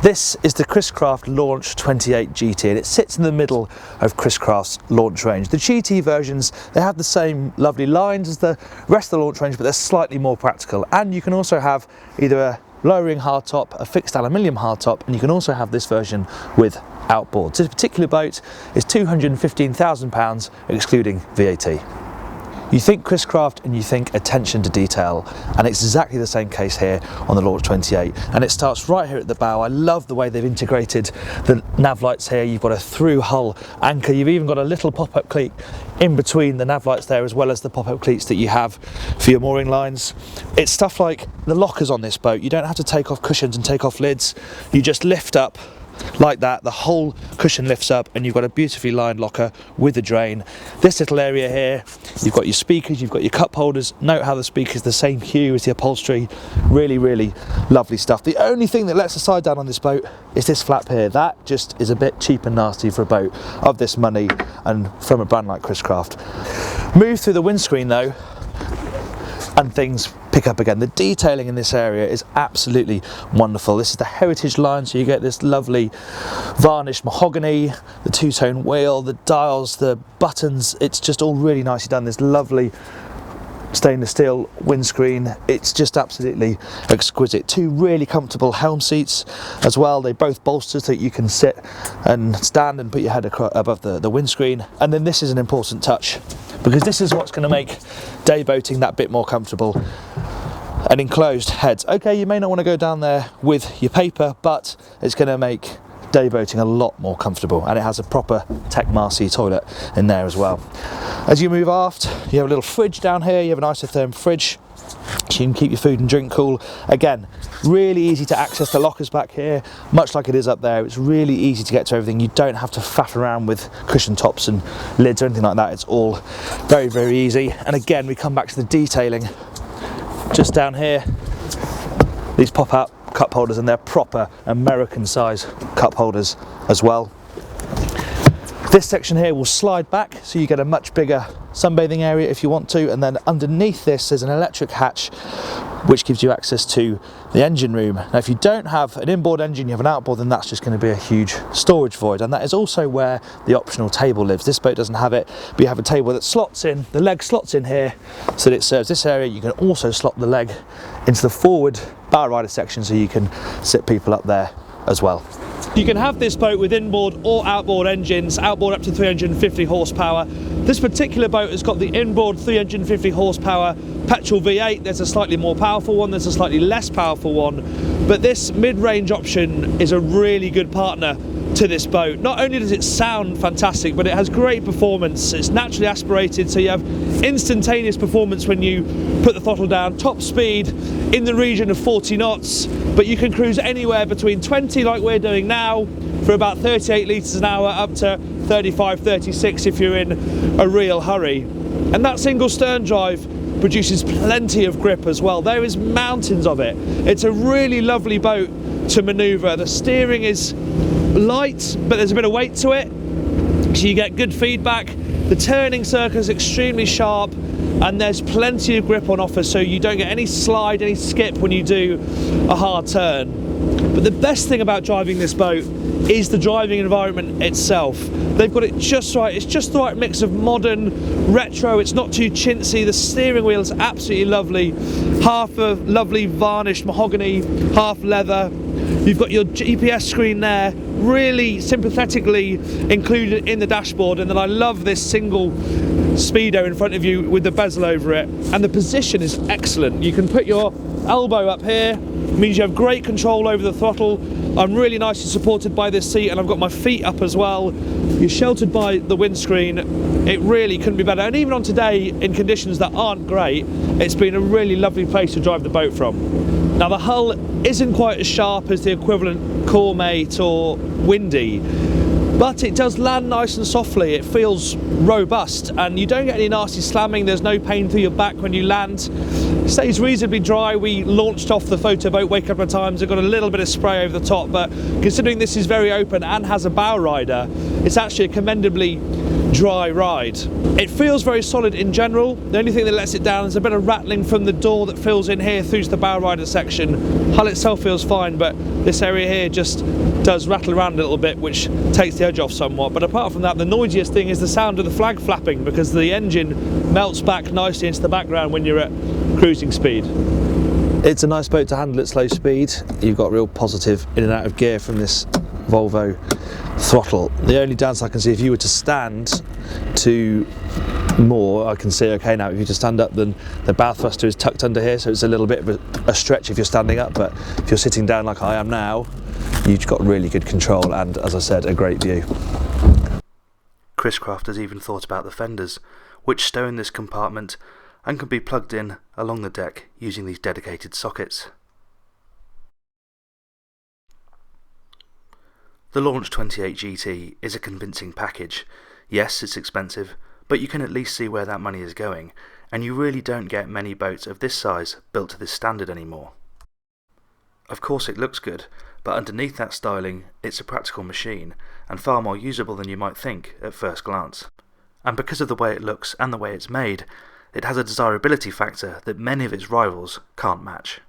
This is the Chris Craft Launch 28 GT, and it sits in the middle of Chris Craft's launch range. The GT versions, they have the same lovely lines as the rest of the launch range, but they're slightly more practical. And you can also have either a lowering hardtop, a fixed aluminium hardtop, and you can also have this version with outboards. This particular boat is £215,000 excluding VAT. You think Chris Craft and you think attention to detail, and it's exactly the same case here on the Launch 28, and it starts right here at the bow. I love the way they've integrated the nav lights here. You've got a through hull anchor, you've even got a little pop-up cleat in between the nav lights there, as well as the pop-up cleats that you have for your mooring lines. It's stuff like the lockers on this boat. You don't have to take off cushions and take off lids, you just lift up like that, the whole cushion lifts up and you've got a beautifully lined locker with a drain. This little area here, you've got your speakers, you've got your cup holders. Note how the speaker's the same hue as the upholstery. Really lovely stuff. The only thing that lets the side down on this boat is this flap here. That just is a bit cheap and nasty for a boat of this money and from a brand like Chris Craft. Move through the windscreen though, and things pick up again. The detailing in this area is absolutely wonderful. This is the heritage line, so you get this lovely varnished mahogany, the two-tone wheel, the dials, the buttons. It's just all really nicely done. This lovely stainless steel windscreen. It's just absolutely exquisite. Two really comfortable Helm seats as well. They both bolster so that you can sit and stand and put your head above the windscreen. And then this is an important touch, because this is what's going to make day boating that bit more comfortable. An enclosed heads. Okay, you may not want to go down there with your paper, but it's going to make day boating a lot more comfortable, and it has a proper Tech Marcy toilet in there as well. As you move aft, you have a little fridge down here. You have an isotherm fridge, so you can keep your food and drink cool. Again, really easy to access the lockers back here, much like it is up there. It's really easy to get to everything. You don't have to faff around with cushion tops and lids or anything like that. It's all very easy. And again, we come back to the detailing just down here. These pop out cup holders, and they're proper American size cup holders as well. This section here will slide back, so you get a much bigger sunbathing area if you want to, and then underneath this there's an electric hatch which gives you access to the engine room. Now if you don't have an inboard engine, you have an outboard, then that's just going to be a huge storage void, and that is also where the optional table lives. This boat doesn't have it, but you have a table that slots in, the leg slots in here so that it serves this area. You can also slot the leg into the forward bow rider section, so you can sit people up there as well. You can have this boat with inboard or outboard engines, outboard up to 350 horsepower. This particular boat has got the inboard 350 horsepower petrol V8. There's a slightly more powerful one, there's a slightly less powerful one, but this mid-range option is a really good partner to this boat. Not only does it sound fantastic, but it has great performance. It's naturally aspirated, so you have instantaneous performance when you put the throttle down. Top speed in the region of 40 knots, but you can cruise anywhere between 20 like we're doing now for about 38 litres an hour up to 35, 36 if you're in a real hurry. And that single stern drive produces plenty of grip as well. There is mountains of it. It's a really lovely boat to manoeuvre. The steering is light, but there's a bit of weight to it, so you get good feedback. The turning circle is extremely sharp, and there's plenty of grip on offer, so you don't get any slide, any skip when you do a hard turn. But the best thing about driving this boat is the driving environment itself. They've got it just right. It's just the right mix of modern, retro. It's not too chintzy. The steering wheel is absolutely lovely. Half a lovely varnished mahogany, half leather. You've got your GPS screen there, really sympathetically included in the dashboard, and then I love this single speedo in front of you with the bezel over it, and the position is excellent. You can put your elbow up here, means you have great control over the throttle. I'm really nicely supported by this seat, and I've got my feet up as well. You're sheltered by the windscreen. It really couldn't be better, and even on today in conditions that aren't great, it's been a really lovely place to drive the boat from. Now the hull isn't quite as sharp as the equivalent Coremate or Windy, but it does land nice and softly. It feels robust, and you don't get any nasty slamming. There's no pain through your back when you land. It stays reasonably dry. We launched off the photo boat way a couple of times. It got a little bit of spray over the top, but considering this is very open and has a bow rider, it's actually a commendably dry ride. It feels very solid in general. The only thing that lets it down is a bit of rattling from the door that fills in here through to the bow rider section. Hull itself feels fine, but this area here just does rattle around a little bit, which takes the edge off somewhat. But apart from that, the noisiest thing is the sound of the flag flapping, because the engine melts back nicely into the background when you're at cruising speed. It's a nice boat to handle at slow speed. You've got real positive in and out of gear from this Volvo throttle. The only downside I can see, if you were to stand to more, I can see okay now, if you just stand up, then the bow thruster is tucked under here, so it's a little bit of a stretch if you're standing up, but if you're sitting down like I am now, you've got really good control and, as I said, a great view. Chris Craft has even thought about the fenders, which stow in this compartment and can be plugged in along the deck using these dedicated sockets. The Launch 28 GT is a convincing package. Yes, it's expensive, but you can at least see where that money is going, and you really don't get many boats of this size built to this standard anymore. Of course it looks good, but underneath that styling, it's a practical machine, and far more usable than you might think at first glance. And because of the way it looks and the way it's made, it has a desirability factor that many of its rivals can't match.